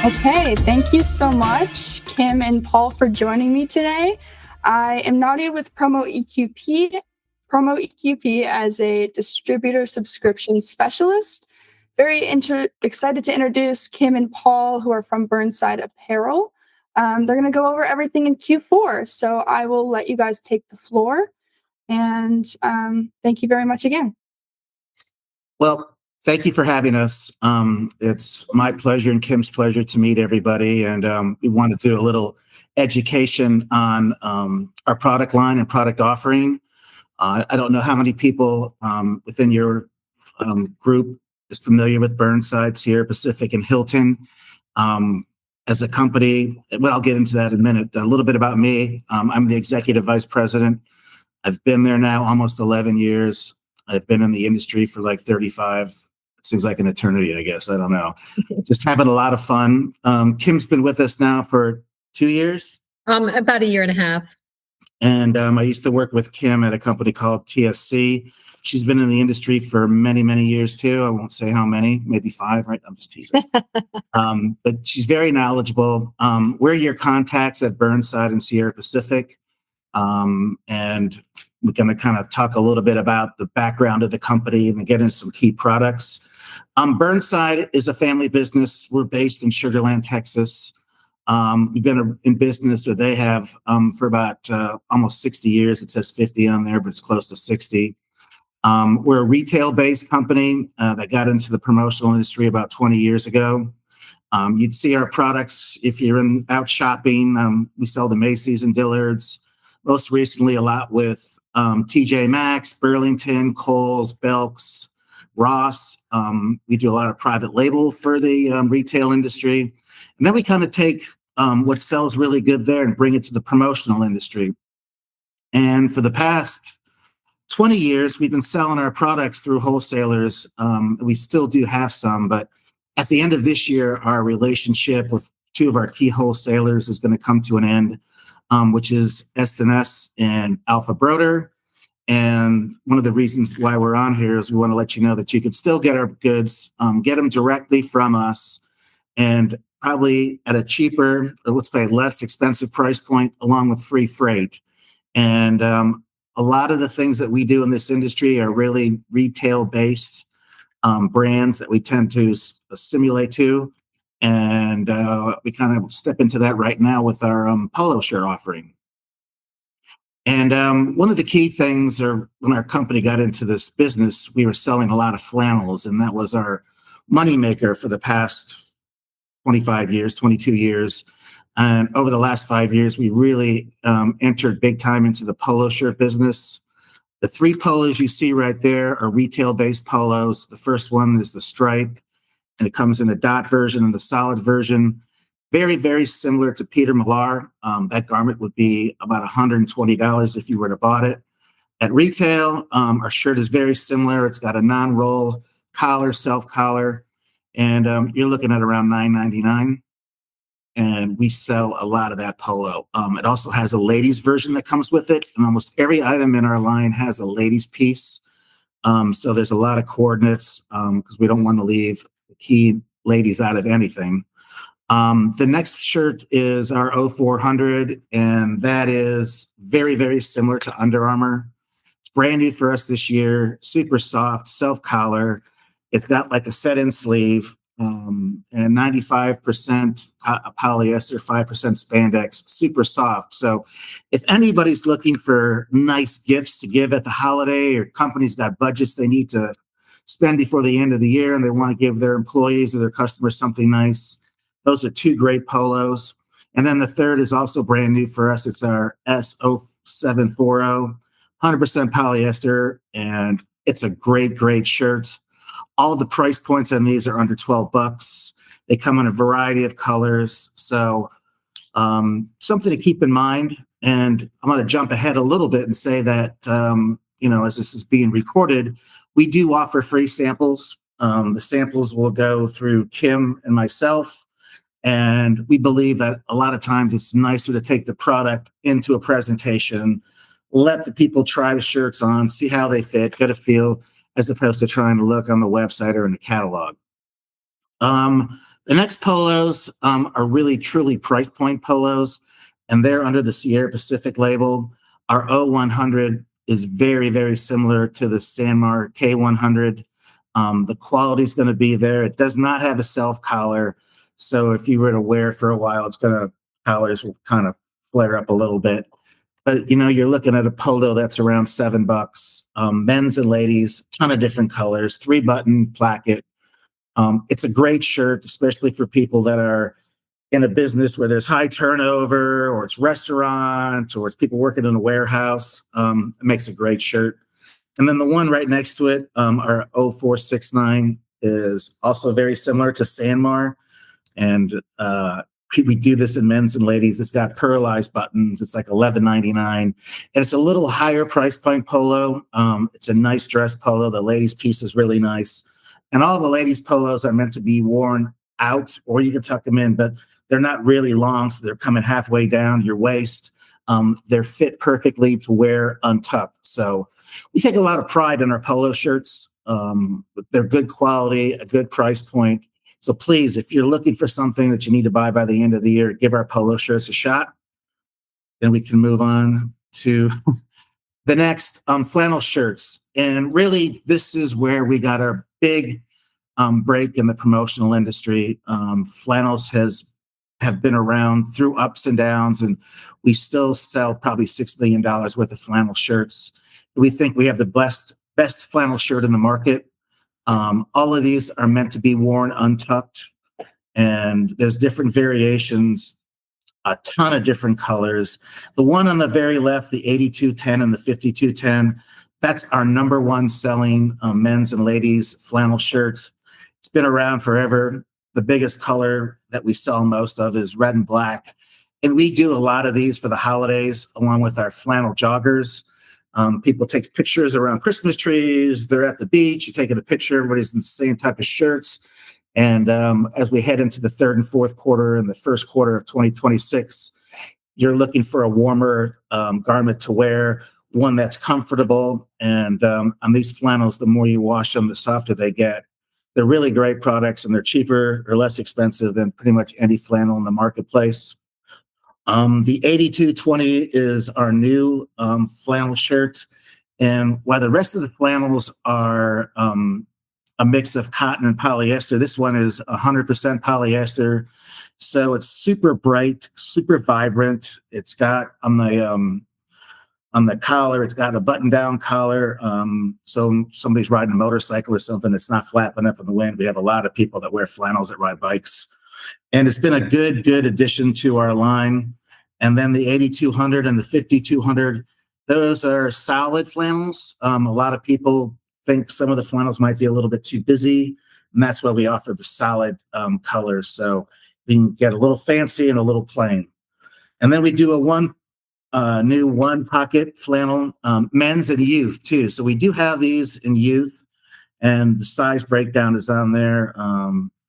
Okay, thank you so much, Kim and Paul, for joining me today. I am Nadia with Promo EQP as a distributor subscription specialist. Excited to introduce Kim and Paul, who are from Burnside Apparel. They're going to go over everything in Q4, so I will let you guys take the floor. And thank you very much again. Well, thank you for having us. It's my pleasure and Kim's pleasure to meet everybody. And we want to do a little education on our product line and product offering. I don't know how many people within your group is familiar with Burnside, Sierra Pacific, and Hilton. As a company, well, I'll get into that in a minute. A little bit about me. I'm the executive vice president. I've been there now almost 11 years. I've been in the industry for like 35. It seems like an eternity, I guess. I don't know. Just having a lot of fun. Kim's been with us now for 2 years. About a year and a half. And I used to work with Kim at a company called TSC. She's been in the industry for many, many years too. I won't say how many, maybe 5, right? I'm just teasing. But she's very knowledgeable. We're your contacts at Burnside and Sierra Pacific. And we're going to kind of talk a little bit about the background of the company and get into some key products. Burnside is a family business. We're based in Sugar Land, Texas. We've been in business, or they have, for about almost 60 years. It says 50 on there, but it's close to 60. We're a retail-based company that got into the promotional industry about 20 years ago. You'd see our products if you're out shopping. We sell the Macy's and Dillard's. Most recently, a lot with TJ Maxx, Burlington, Kohl's, Belk's, Ross. We do a lot of private label for the retail industry. And then we kind of take what sells really good there and bring it to the promotional industry. And for the past 20 years, we've been selling our products through wholesalers. We still do have some, but at the end of this year, our relationship with 2 of our key wholesalers is going to come to an end, which is S&S and Alpha Broder. And one of the reasons why we're on here is we want to let you know that you could still get our goods, get them directly from us, and probably at a cheaper, or let's say less expensive price point, along with free freight. And a lot of the things that we do in this industry are really retail-based brands that we tend to assimilate to. And we kind of step into that right now with our polo shirt offering. And one of the key things, or when our company got into this business, we were selling a lot of flannels, and that was our moneymaker for the past 25 years, 22 years. And over the last 5 years, we really entered big time into the polo shirt business. The 3 polos you see right there are retail-based polos. The first one is the stripe, and it comes in a dot version and the solid version. Very, very similar to Peter Millar. That garment would be about $120 if you were to bought it. At retail, our shirt is very similar. It's got a non-roll collar, self-collar, and you're looking at around $9.99. And we sell a lot of that polo. It also has a ladies version that comes with it, and almost every item in our line has a ladies piece. So there's a lot of coordinates because we don't want to leave the key ladies out of anything. The next shirt is our 0400, and that is very, very similar to Under Armour. It's brand new for us this year, super soft, self-collar. It's got like a set-in sleeve, and 95% polyester, 5% spandex, super soft. So if anybody's looking for nice gifts to give at the holiday, or companies got budgets they need to spend before the end of the year and they want to give their employees or their customers something nice, those are 2 great polos. And then the third is also brand new for us. It's our S0740, 100% polyester, and it's a great, great shirt. All the price points on these are under $12. They come in a variety of colors. So something to keep in mind. And I'm going to jump ahead a little bit and say that, as this is being recorded, we do offer free samples. The samples will go through Kim and myself. And we believe that a lot of times it's nicer to take the product into a presentation, let the people try the shirts on, see how they fit, get a feel, as opposed to trying to look on the website or in the catalog. The The next polos are really truly price point polos, and they're under the Sierra Pacific label. Our O100 is very, very similar to the Sanmar K100. The quality is going to be there. It does not have a self collar, so if you were to wear it for a while, it's going to collars will kind of flare up a little bit. But you're looking at a polo that's around $7. Men's and ladies, ton of different colors, 3-button placket. It's a great shirt, especially for people that are in a business where there's high turnover, or it's restaurant, or it's people working in a warehouse. It makes a great shirt. And then the one right next to it, our 0469, is also very similar to Sanmar. And we do this in men's and ladies. It's got pearlized buttons. It's like $11.99. And it's a little higher price point polo. It's a nice dress polo. The ladies' piece is really nice. And all the ladies' polos are meant to be worn out, or you can tuck them in, but they're not really long, so they're coming halfway down your waist. They're fit perfectly to wear untucked. So we take a lot of pride in our polo shirts. They're good quality, a good price point. So please, if you're looking for something that you need to buy by the end of the year, give our polo shirts a shot. Then we can move on to the next, flannel shirts. And really, this is where we got our big break in the promotional industry. Flannels have been around through ups and downs, and we still sell probably $6 million worth of flannel shirts. We think we have the best flannel shirt in the market. All of these are meant to be worn untucked, and there's different variations, a ton of different colors. The one on the very left, the 8210 and the 5210, that's our number one selling men's and ladies flannel shirts. It's been around forever. The biggest color that we sell most of is red and black. And we do a lot of these for the holidays, along with our flannel joggers. People take pictures around Christmas trees. They're at the beach. You're taking a picture. Everybody's in the same type of shirts. And as we head into the third and fourth quarter and the first quarter of 2026, you're looking for a warmer garment to wear, one that's comfortable. And on these flannels, the more you wash them, the softer they get. They're really great products, and they're cheaper or less expensive than pretty much any flannel in the marketplace. The 8220 is our new flannel shirt. And while the rest of the flannels are a mix of cotton and polyester, this one is 100% polyester. So it's super bright, super vibrant. It's got on the collar, it's got a button-down collar. So somebody's riding a motorcycle or something, it's not flapping up in the wind. We have a lot of people that wear flannels that ride bikes. And it's been a good addition to our line. And then the 8200 and the 5200, those are solid flannels. A lot of people think some of the flannels might be a little bit too busy, and that's why we offer the solid colors. So we can get a little fancy and a little plain. And then we do a new one pocket flannel, men's and youth too. So we do have these in youth, and the size breakdown is on there.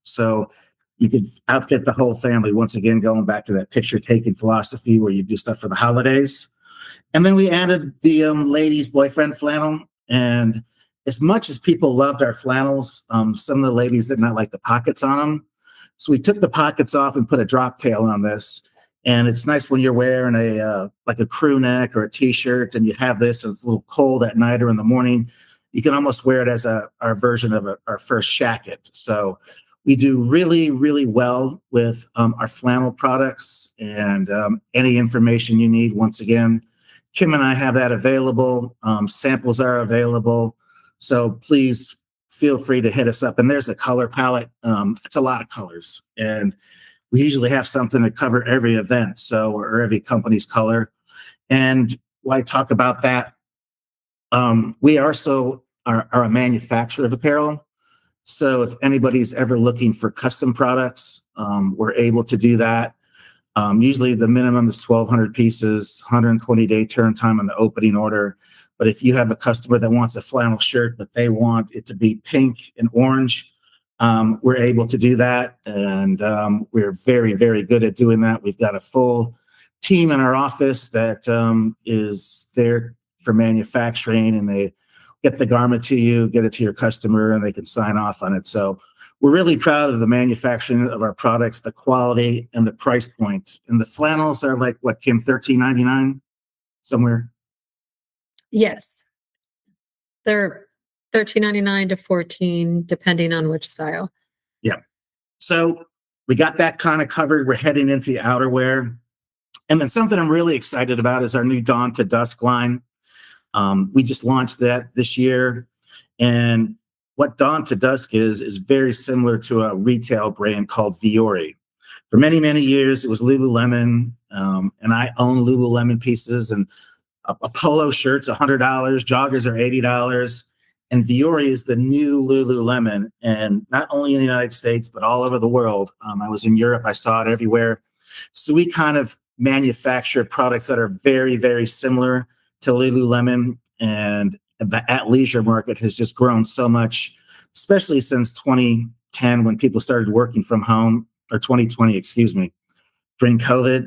So you could outfit the whole family. Once again, going back to that picture taking philosophy where you do stuff for the holidays. And then we added the ladies' boyfriend flannel. And as much as people loved our flannels, some of the ladies did not like the pockets on them. So we took the pockets off and put a drop tail on this. And it's nice when you're wearing like a crew neck or a t-shirt, and you have this, and it's a little cold at night or in the morning. You can almost wear it as our version of our first shacket. So we do really well with our flannel products, and any information you need. Once again, Kim and I have that available. Samples are available. So please feel free to hit us up. And there's a color palette. It's a lot of colors. And we usually have something to cover every event, or every company's color. And why talk about that? We also are a manufacturer of apparel. So if anybody's ever looking for custom products, we're able to do that. Usually the minimum is 1,200 pieces, 120-day turn time on the opening order. But if you have a customer that wants a flannel shirt, but they want it to be pink and orange, we're able to do that. And we're very good at doing that. We've got a full team in our office that is there for manufacturing, and they get the garment to you, get it to your customer, and they can sign off on it. So we're really proud of the manufacturing of our products, the quality, and the price points. And the flannels are like what, Kim, $13.99 somewhere. Yes. They're 13.99 to 14, depending on which style. Yeah. So we got that kind of covered. We're heading into the outerwear. And then something I'm really excited about is our new Dawn to Dusk line. We just launched that this year. And what Dawn to Dusk is very similar to a retail brand called Viore. For many, many years, it was Lululemon. And I own Lululemon pieces. And a polo shirt's $100, joggers are $80. And Viore is the new Lululemon. And not only in the United States, but all over the world. I was in Europe, I saw it everywhere. So we kind of manufacture products that are very, very similar to Lululemon. And the athleisure market has just grown so much, especially since 2010 when people started working from home, or 2020, excuse me, during COVID.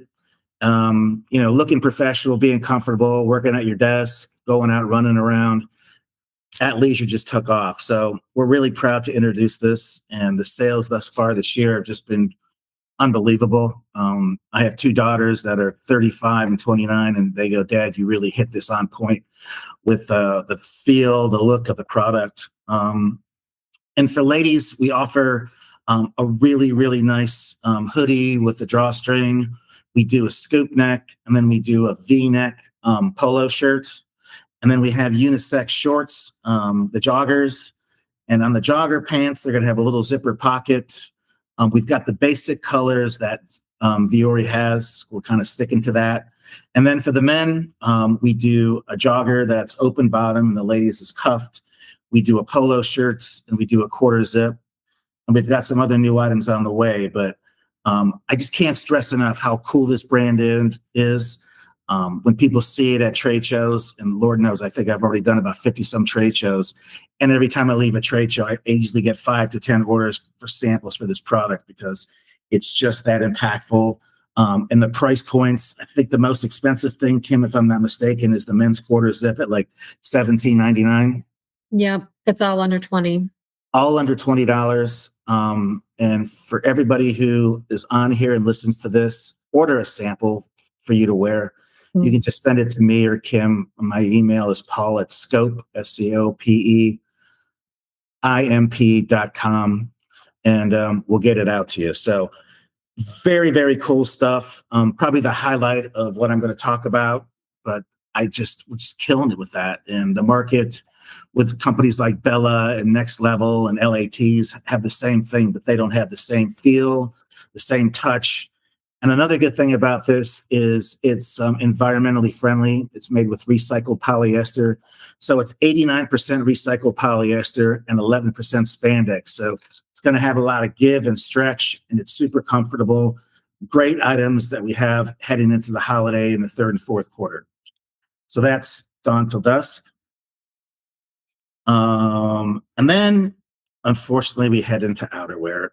Looking professional, being comfortable, working at your desk, going out, running around. Athleisure just took off. So we're really proud to introduce this. And the sales thus far this year have just been unbelievable. I have two daughters that are 35 and 29, and they go, "Dad, you really hit this on point with the feel, the look of the product." And for ladies, we offer a really, really nice hoodie with a drawstring. We do a scoop neck, and then we do a V-neck polo shirt. And then we have unisex shorts, the joggers. And on the jogger pants, they're going to have a little zipper pocket. We've got the basic colors that Viore has. We're kind of sticking to that. And then for the men, we do a jogger that's open bottom and the ladies is cuffed. We do a polo shirt and we do a quarter zip. And we've got some other new items on the way, but I just can't stress enough how cool this brand is. When people see it at trade shows, and Lord knows, I think I've already done about 50 some trade shows. And every time I leave a trade show, I usually get 5 to 10 orders for samples for this product because it's just that impactful. And the price points, I think the most expensive thing, Kim, if I'm not mistaken, is the men's quarter zip at like $17.99. Yep. It's all under 20. All under $20. And for everybody who is on here and listens to this, order a sample for you to wear. You can just send it to me or Kim. My email is paul@scope, SCOPEIMP.com, and we'll get it out to you. So very, very cool stuff. Probably the highlight of what I'm going to talk about, but we're just killing it with that. And the market with companies like Bella and Next Level and LATs have the same thing, but they don't have the same feel, the same touch. And another good thing about this is it's environmentally friendly. It's made with recycled polyester. So it's 89% recycled polyester and 11% spandex. So it's going to have a lot of give and stretch, and it's super comfortable. Great items that we have heading into the holiday in the third and fourth quarter. So that's Dawn Till Dusk. And then, unfortunately, we head into outerwear.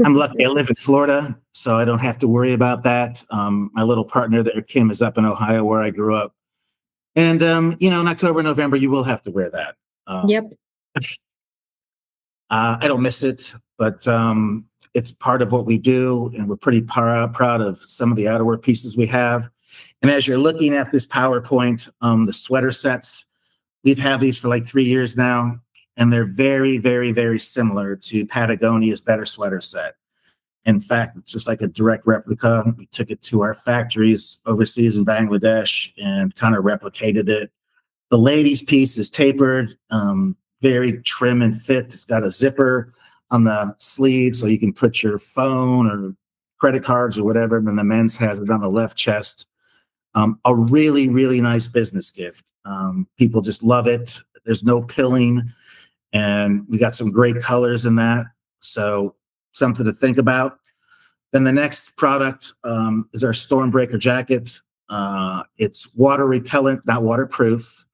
I'm lucky I live in Florida, so I don't have to worry about that. My little partner there, Kim, is up in Ohio where I grew up. And, in October, November, you will have to wear that. Yep. I don't miss it, but it's part of what we do. And we're pretty proud of some of the outerwear pieces we have. And as you're looking at this PowerPoint, the sweater sets, we've had these for like 3 years now. And they're very, very, very similar to Patagonia's Better Sweater set. In fact, it's just like a direct replica. We took it to our factories overseas in Bangladesh and kind of replicated it. The ladies' piece is tapered, very trim and fit. It's got a zipper on the sleeve so you can put your phone or credit cards or whatever. And then the men's has it on the left chest. A really, really nice business gift. People just love it. There's no pilling. And we got some great colors in that. So something to think about. Then the next product is our Stormbreaker jacket. It's water repellent, not waterproof.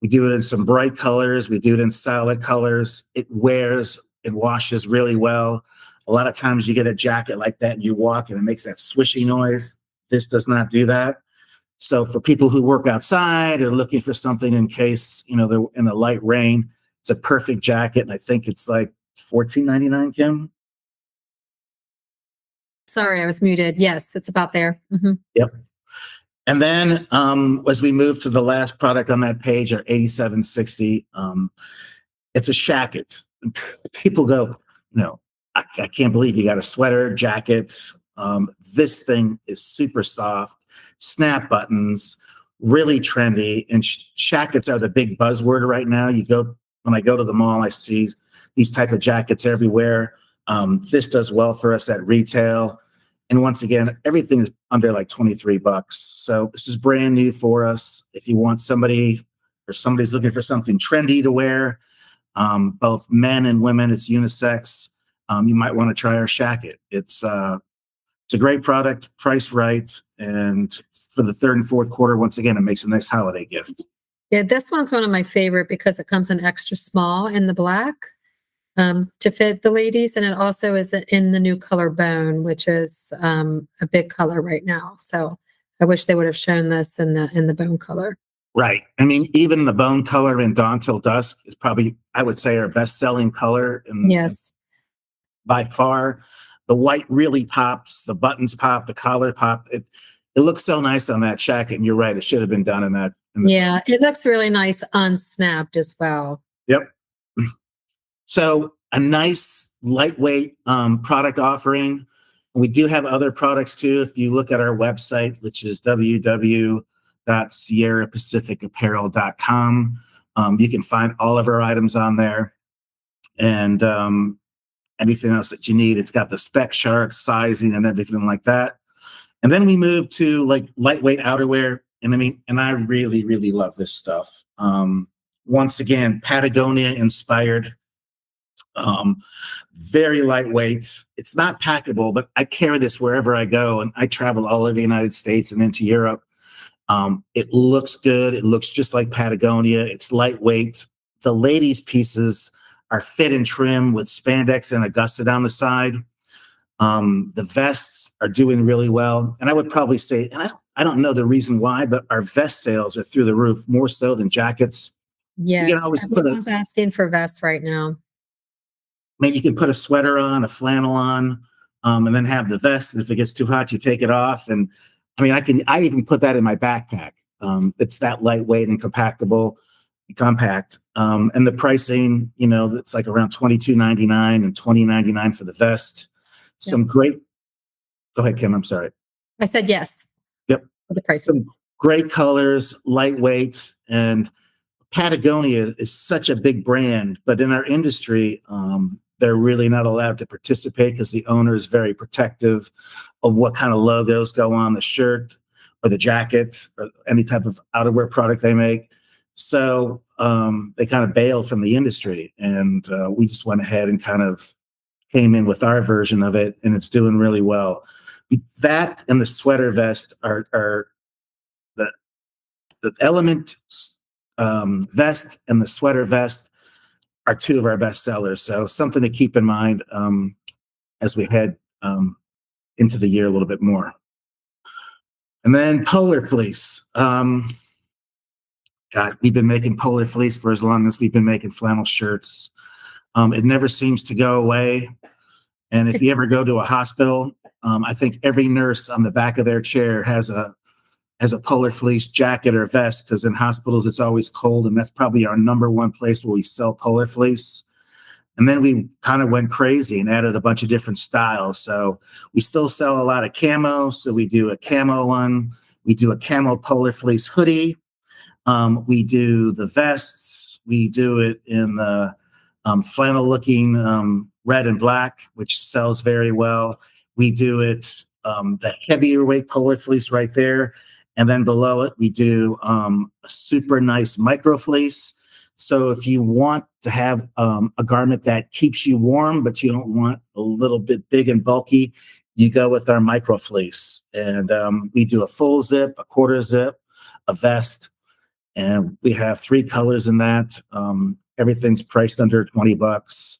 We do it in some bright colors. We do it in solid colors. It wears, it washes really well. A lot of times you get a jacket like that and you walk and it makes that swishy noise. This does not do that. So for people who work outside or looking for something in case, they're in a light rain, it's a perfect jacket. And I think it's like $14.99, Kim. Sorry, I was muted. Yes, it's about there. Yep. And then as we move to the last product on that page, our 8760, it's a shacket. People go, I can't believe you got a sweater, jacket. This thing is super soft, snap buttons, really trendy. And shackets are the big buzzword right now. When I go to the mall, I see these type of jackets everywhere. This does well for us at retail. And once again, everything is under like $23. So this is brand new for us. If you want somebody's looking for something trendy to wear, both men and women, it's unisex. You might want to try our shacket. It's a great product, priced right, and for the third and fourth quarter, once again, it makes a nice holiday gift. Yeah, this one's one of my favorite because it comes in extra small in the black to fit the ladies, and it also is in the new color bone, which is a big color right now. So I wish they would have shown this in the bone color. Right. I mean, even the bone color in Dawn Till Dusk is probably, I would say, our best-selling color. Yes. By far, the white really pops, the buttons pop, the collar pop. It looks so nice on that jacket, and you're right, it should have been done in that. Yeah, it looks really nice unsnapped as well. Yep. So a nice lightweight product offering. We do have other products too. If you look at our website, which is www.sierrapacificapparel.com, you can find all of our items on there, and anything else that you need. It's got the spec charts, sizing, and everything like that. And then we move to like lightweight outerwear. And I really, really love this stuff. Once again, Patagonia inspired. Very lightweight. It's not packable, but I carry this wherever I go, and I travel all over the United States and into Europe. It looks good. It looks just like Patagonia. It's lightweight. The ladies' pieces are fit and trim with spandex and a gusset on the side. The vests are doing really well. And I would probably say, and I don't know the reason why, but our vest sales are through the roof, more so than jackets. Yes, You can always everyone's asking for vests right now. You can put a sweater on, a flannel on, and then have the vest. And if it gets too hot, you take it off. And I even put that in my backpack. It's that lightweight and compact. And the pricing, it's like around $22.99 and $20.99 for the vest. Some great. Go ahead, Kim. I'm sorry. I said yes. Yep. For the pricing. Some great colors, lightweight, and Patagonia is such a big brand, but in our industry, they're really not allowed to participate because the owner is very protective of what kind of logos go on the shirt or the jacket or any type of outerwear product they make. So they kind of bailed from the industry, and we just went ahead and kind of came in with our version of it, and it's doing really well. That and the sweater vest are the element vest and the sweater vest are two of our best sellers. So something to keep in mind as we head into the year a little bit more. And then polar fleece. God, we've been making polar fleece for as long as we've been making flannel shirts. It never seems to go away. And if you ever go to a hospital, I think every nurse on the back of their chair has a polar fleece jacket or vest, because in hospitals it's always cold, and that's probably our number one place where we sell polar fleece. And then we kind of went crazy and added a bunch of different styles. So we still sell a lot of camo. So we do a camo one. We do a camo polar fleece hoodie. We do the vests. We do it in the flannel looking red and black, which sells very well. We do it the heavier weight polar fleece right there. And then below it, we do a super nice micro fleece. So if you want to have a garment that keeps you warm, but you don't want a little bit big and bulky, you go with our micro fleece. And we do a full zip, a quarter zip, a vest, and we have 3 colors in that. Everything's priced under $20.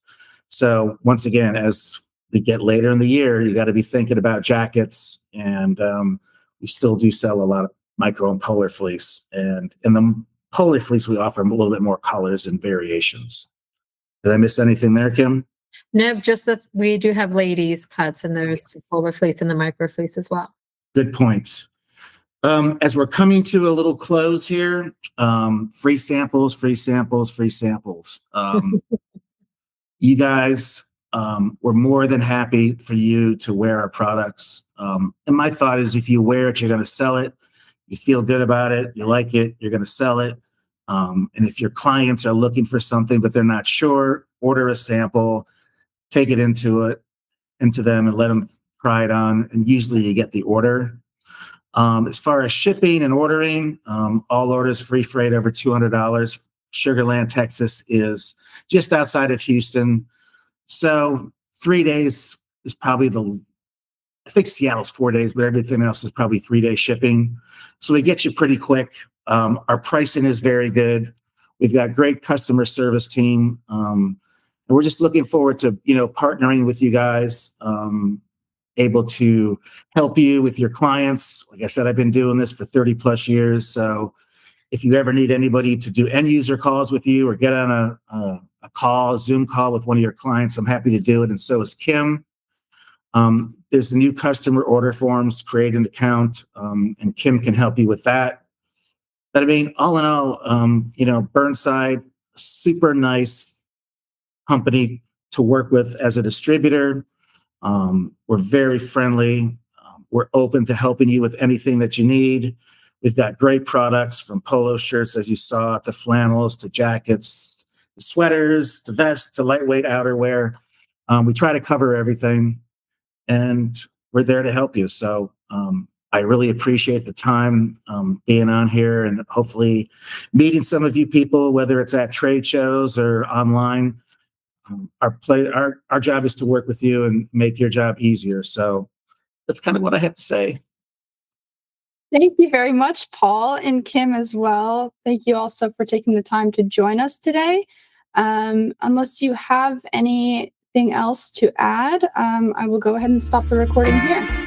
So once again, as we get later in the year, you got to be thinking about jackets, and we still do sell a lot of micro and polar fleece. And in the polar fleece, we offer a little bit more colors and variations. Did I miss anything there, Kim? Nope, just we do have ladies cuts and there's the polar fleece and the micro fleece as well. Good point. As we're coming to a little close here, free samples, free samples, free samples. You guys, we're more than happy for you to wear our products. And my thought is if you wear it, you're going to sell it. You feel good about it. You like it. You're going to sell it. And if your clients are looking for something, but they're not sure, order a sample, take it into them and let them try it on. And usually you get the order. As far as shipping and ordering, all orders free freight over $200. Sugar Land, Texas is just outside of Houston. So 3 days is probably I think Seattle's 4 days, but everything else is probably 3 day shipping. So we get you pretty quick. Our pricing is very good. We've got great customer service team. And we're just looking forward to, partnering with you guys, able to help you with your clients. Like I said, I've been doing this for 30 plus years. So if you ever need anybody to do end user calls with you or get on a Zoom call with one of your clients, I'm happy to do it. And so is Kim. There's the new customer order forms, create an account, and Kim can help you with that. But I mean, all in all, Burnside, super nice company to work with as a distributor. We're very friendly. We're open to helping you with anything that you need. We've got great products from polo shirts, as you saw, to flannels, to jackets, to sweaters, to vests, to lightweight outerwear. We try to cover everything, and we're there to help you. So I really appreciate the time being on here and hopefully meeting some of you people, whether it's at trade shows or online. Our job is to work with you and make your job easier. So that's kind of what I have to say. Thank you very much, Paul and Kim as well. Thank you also for taking the time to join us today. Unless you have anything else to add, I will go ahead and stop the recording here.